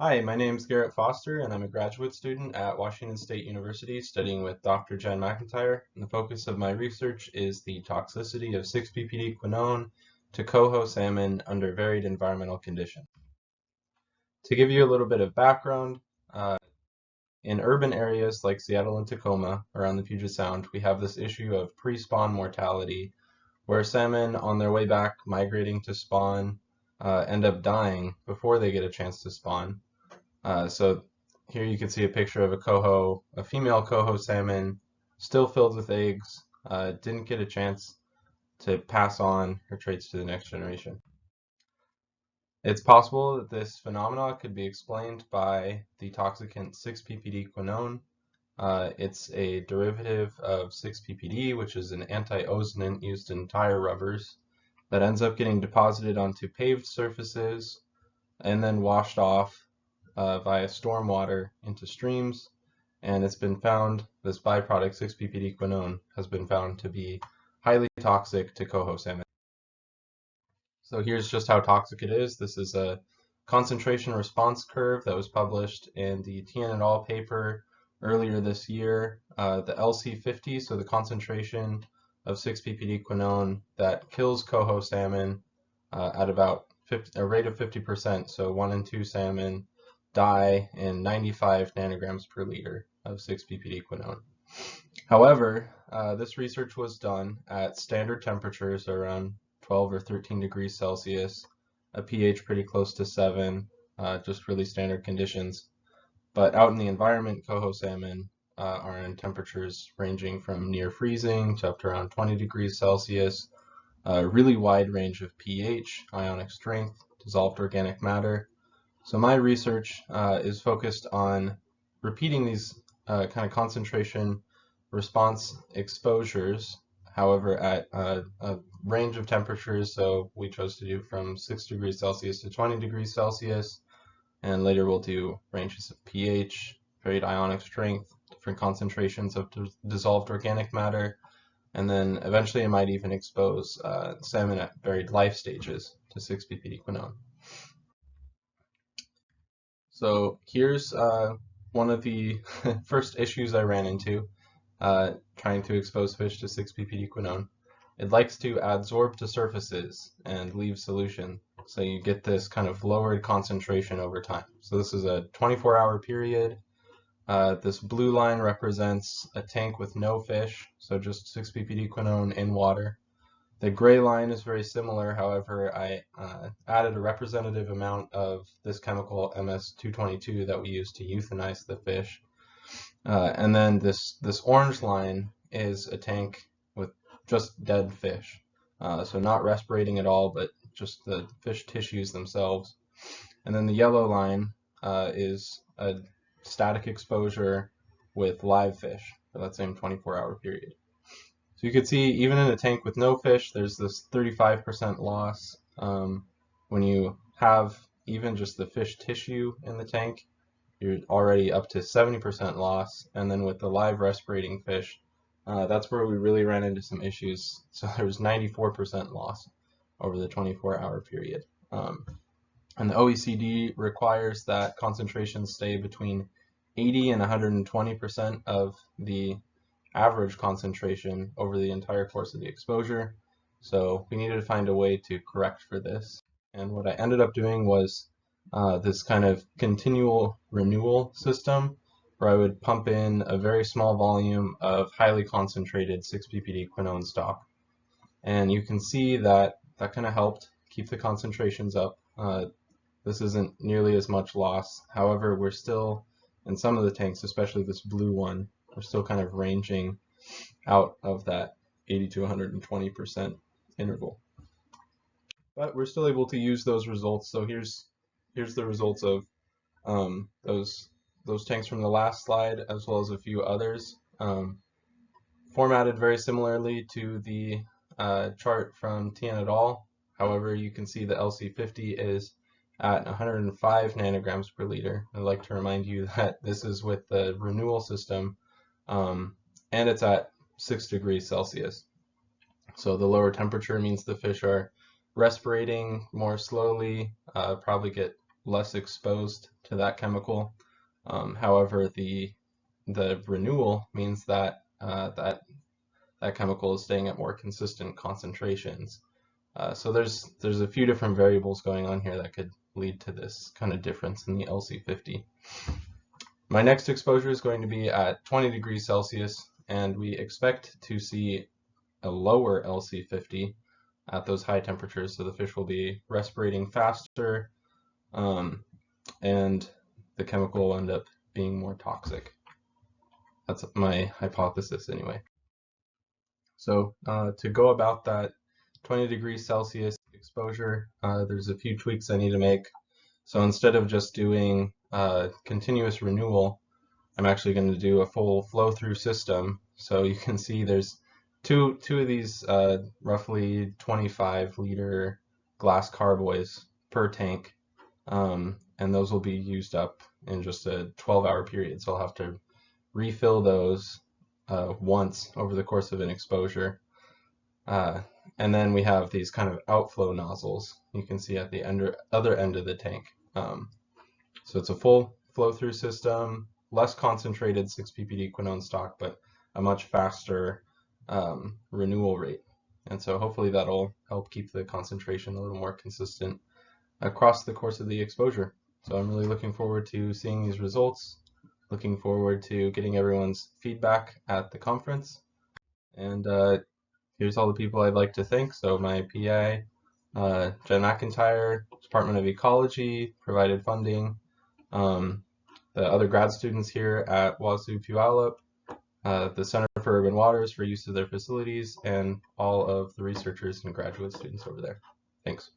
Hi, my name is Garrett Foster, and I'm a graduate student at Washington State University studying with Dr. Jen McIntyre. And the focus of my research is the toxicity of 6-PPD-quinone to coho salmon under varied environmental conditions. To give you a little bit of background, uh, in urban areas like Seattle and Tacoma around the Puget Sound, we have this issue of pre-spawn mortality where salmon on their way back migrating to spawn end up dying before they get a chance to spawn. So here you can see a picture of a coho, a female coho salmon, still filled with eggs, didn't get a chance to pass on her traits to the next generation. It's possible that this phenomena could be explained by the toxicant 6-PPD-quinone. It's a derivative of 6-PPD, which is an anti-ozonant used in tire rubbers that ends up getting deposited onto paved surfaces and then washed off via stormwater into streams, and it's been found, this byproduct 6-PPD-quinone has been found to be highly toxic to coho salmon. So here's just how toxic it is. This is a concentration response curve that was published in the Tien et al. Paper earlier this year. The LC50, so the concentration of 6-PPD-quinone that kills coho salmon at about a rate of 50%, so 1 in 2 salmon die in 95 nanograms per liter of 6-PPD-quinone. However, this research was done at standard temperatures around 12 or 13 degrees Celsius, a pH pretty close to 7, just really standard conditions. But out in the environment, coho salmon are in temperatures ranging from near freezing to up to around 20 degrees Celsius, a really wide range of pH, ionic strength, dissolved organic matter. So my research is focused on repeating these kind of concentration response exposures, however, at a range of temperatures. So we chose to do from 6 degrees Celsius to 20 degrees Celsius, and later we'll do ranges of pH, varied ionic strength, different concentrations of dissolved organic matter, and then eventually I might even expose salmon at varied life stages to 6-PPD-quinone. So here's one of the first issues I ran into trying to expose fish to 6-PPD-quinone. It likes to adsorb to surfaces and leave solution, so you get this kind of lowered concentration over time. So this is a 24-hour period. This blue line represents a tank with no fish, so just 6-PPD-quinone in water. The gray line is very similar, however, I added a representative amount of this chemical MS-222 that we use to euthanize the fish. And then this orange line is a tank with just dead fish. So not respirating at all, but just the fish tissues themselves. And then the yellow line is a static exposure with live fish for that same 24-hour period. So you can see even in a tank with no fish, there's this 35% loss. When you have even just the fish tissue in the tank, you're already up to 70% loss. And then with the live respirating fish, that's where we really ran into some issues. So there was 94% loss over the 24-hour period. And the OECD requires that concentrations stay between 80 and 120% of the average concentration over the entire course of the exposure. So we needed to find a way to correct for this. And what I ended up doing was this kind of continual renewal system where I would pump in a very small volume of highly concentrated 6-PPD-quinone stock. And you can see that that kind of helped keep the concentrations up. This isn't nearly as much loss. However, we're still, in some of the tanks, especially this blue one, we're still kind of ranging out of that 80 to 120% interval. But we're still able to use those results. So here's the results of those tanks from the last slide, as well as a few others, formatted very similarly to the chart from Tien et al. However, you can see the LC50 is at 105 nanograms per liter. I'd like to remind you that this is with the renewal system, and it's at 6 degrees Celsius. So the lower temperature means the fish are respirating more slowly, probably get less exposed to that chemical. However, the renewal means that that chemical is staying at more consistent concentrations. So there's a few different variables going on here that could lead to this kind of difference in the LC50. My next exposure is going to be at 20 degrees Celsius, and we expect to see a lower LC50 at those high temperatures, so the fish will be respirating faster, and the chemical will end up being more toxic. That's my hypothesis anyway. So to go about that 20 degrees Celsius exposure, there's a few tweaks I need to make. So instead of just doing continuous renewal, I'm actually going to do a full flow-through system. So you can see there's two of these roughly 25-liter glass carboys per tank, and those will be used up in just a 12-hour period. So I'll have to refill those once over the course of an exposure. And then we have these kind of outflow nozzles you can see at the other end of the tank. So it's a full flow-through system, less concentrated 6-PPD-quinone stock, but a much faster renewal rate. And so hopefully that'll help keep the concentration a little more consistent across the course of the exposure. So I'm really looking forward to seeing these results, looking forward to getting everyone's feedback at the conference. And here's all the people I'd like to thank. So my PI, Jen McIntyre, Department of Ecology, provided funding. The other grad students here at Wazoo Puyallup, the Center for Urban Waters for use of their facilities, and all of the researchers and graduate students over there. Thanks.